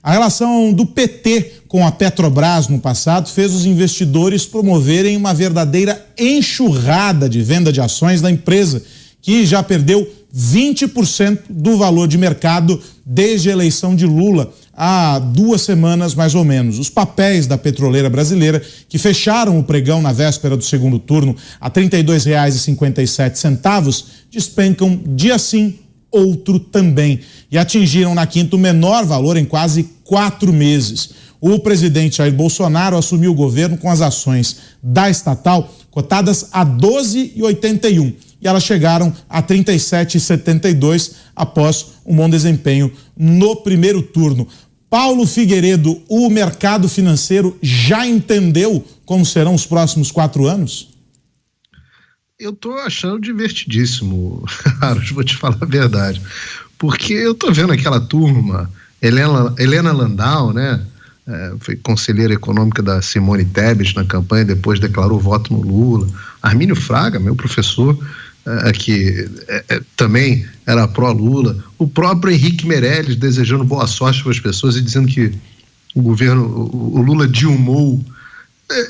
A relação do PT com a Petrobras no passado fez os investidores promoverem uma verdadeira enxurrada de venda de ações da empresa, que já perdeu 20% do valor de mercado desde a eleição de Lula, há 2 semanas mais ou menos. Os papéis da petroleira brasileira, que fecharam o pregão na véspera do segundo turno a R$ 32,57, despencam dia sim, outro também, e atingiram na quinta o menor valor em quase 4 meses. O presidente Jair Bolsonaro assumiu o governo com as ações da estatal cotadas a R$ 12,81 e elas chegaram a R$ 37,72 após um bom desempenho no primeiro turno. Paulo Figueiredo, o mercado financeiro já entendeu como serão os próximos 4 anos? Eu tô achando divertidíssimo, Aros, vou te falar a verdade, porque eu tô vendo aquela turma, Helena Landau, né, foi conselheira econômica da Simone Tebet na campanha, depois declarou voto no Lula, Armínio Fraga, meu professor, que também era pró-Lula, o próprio Henrique Meirelles desejando boa sorte para as pessoas e dizendo que o Lula dilmou.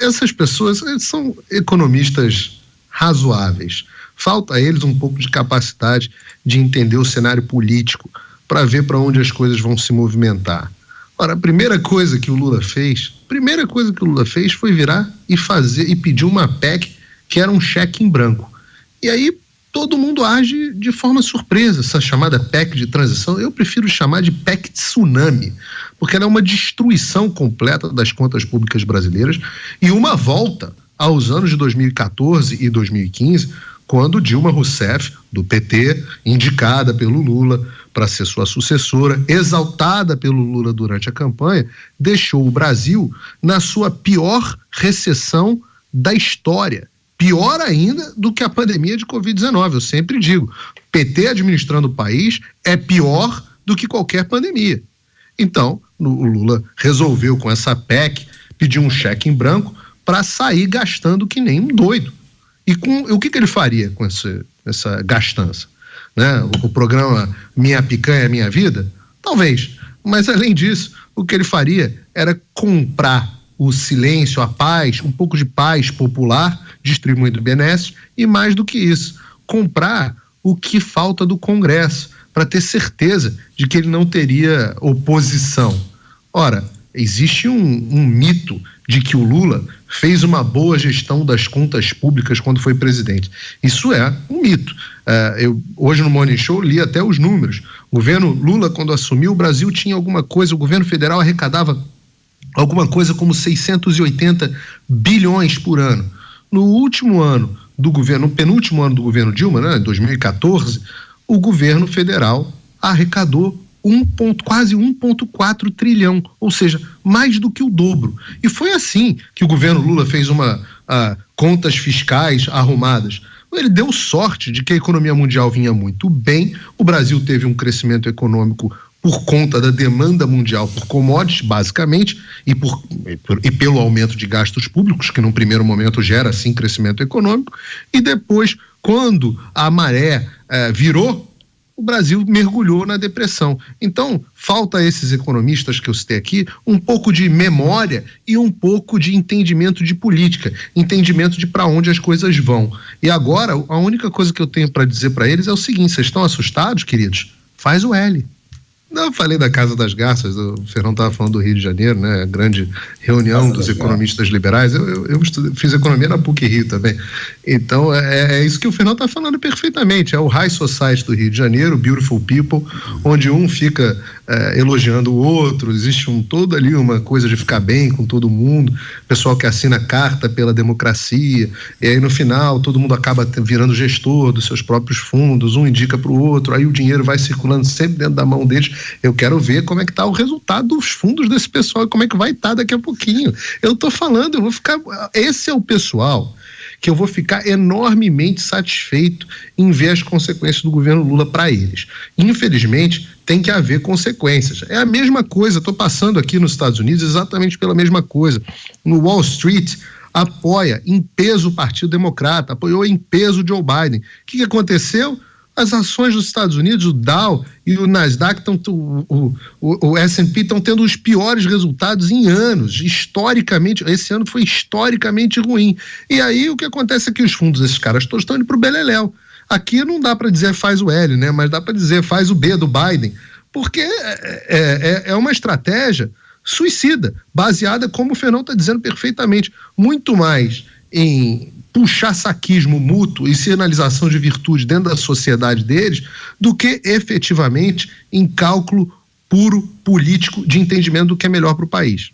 Essas pessoas são economistas razoáveis. Falta a eles um pouco de capacidade de entender o cenário político para ver para onde as coisas vão se movimentar. Ora, a primeira coisa que o Lula fez foi virar e pedir uma PEC que era um cheque em branco. E aí todo mundo age de forma surpresa. Essa chamada PEC de transição, eu prefiro chamar de PEC tsunami, porque ela é uma destruição completa das contas públicas brasileiras e uma volta aos anos de 2014 e 2015, quando Dilma Rousseff, do PT, indicada pelo Lula para ser sua sucessora, exaltada pelo Lula durante a campanha, deixou o Brasil na sua pior recessão da história. Pior ainda do que a pandemia de Covid-19, eu sempre digo. PT administrando o país é pior do que qualquer pandemia. Então, o Lula resolveu com essa PEC pedir um cheque em branco para sair gastando que nem um doido. E o que ele faria com essa gastança? Né? O programa Minha Picanha, Minha Vida? Talvez. Mas, além disso, o que ele faria era comprar o silêncio, a paz, um pouco de paz popular, distribuindo benesses, e mais do que isso, comprar o que falta do Congresso, para ter certeza de que ele não teria oposição. Ora, existe um mito de que o Lula fez uma boa gestão das contas públicas quando foi presidente. Isso é um mito. Eu hoje no Morning Show li até os números. O governo Lula, quando assumiu, o Brasil tinha alguma coisa, o governo federal arrecadava alguma coisa como 680 bilhões por ano. No último ano do governo, no penúltimo ano do governo Dilma, né, 2014, o governo federal arrecadou quase 1,4 trilhão, ou seja, mais do que o dobro. E foi assim que o governo Lula fez contas fiscais arrumadas. Ele deu sorte de que a economia mundial vinha muito bem, o Brasil teve um crescimento econômico por conta da demanda mundial por commodities, basicamente, e pelo aumento de gastos públicos, que num primeiro momento gera, sim, crescimento econômico, e depois, quando a maré virou, o Brasil mergulhou na depressão. Então, falta a esses economistas que eu citei aqui um pouco de memória e um pouco de entendimento de política, entendimento de para onde as coisas vão. E agora, a única coisa que eu tenho para dizer para eles é o seguinte: vocês estão assustados, queridos? Faz o L. Não, eu falei da Casa das Garças, o Fernando estava falando do Rio de Janeiro, né? A grande reunião dos economistas liberais. Eu fiz economia na PUC-Rio também. Então, é isso que o Fernando está falando perfeitamente. É o High Society do Rio de Janeiro, Beautiful People, onde um fica elogiando o outro, existe toda ali uma coisa de ficar bem com todo mundo, pessoal que assina carta pela democracia, e aí no final todo mundo acaba virando gestor dos seus próprios fundos, um indica para o outro, aí o dinheiro vai circulando sempre dentro da mão deles. Eu quero ver como é que está o resultado dos fundos desse pessoal, como é que vai estar daqui a pouquinho. Eu estou falando, esse é o pessoal que eu vou ficar enormemente satisfeito em ver as consequências do governo Lula para eles. Infelizmente, tem que haver consequências. É a mesma coisa, estou passando aqui nos Estados Unidos exatamente pela mesma coisa. No Wall Street, apoia em peso o Partido Democrata, apoiou em peso o Joe Biden. O que aconteceu? As ações dos Estados Unidos, o Dow e o Nasdaq, o S&P estão tendo os piores resultados em anos, historicamente. Esse ano foi historicamente ruim. E aí o que acontece é que os fundos desses caras todos estão indo para o beleléu. Aqui não dá para dizer faz o L, né? Mas dá para dizer faz o B do Biden, porque é uma estratégia suicida, baseada, como o Fernão está dizendo perfeitamente, muito mais em puxar saquismo mútuo e sinalização de virtude dentro da sociedade deles, do que efetivamente em cálculo puro político de entendimento do que é melhor para o país.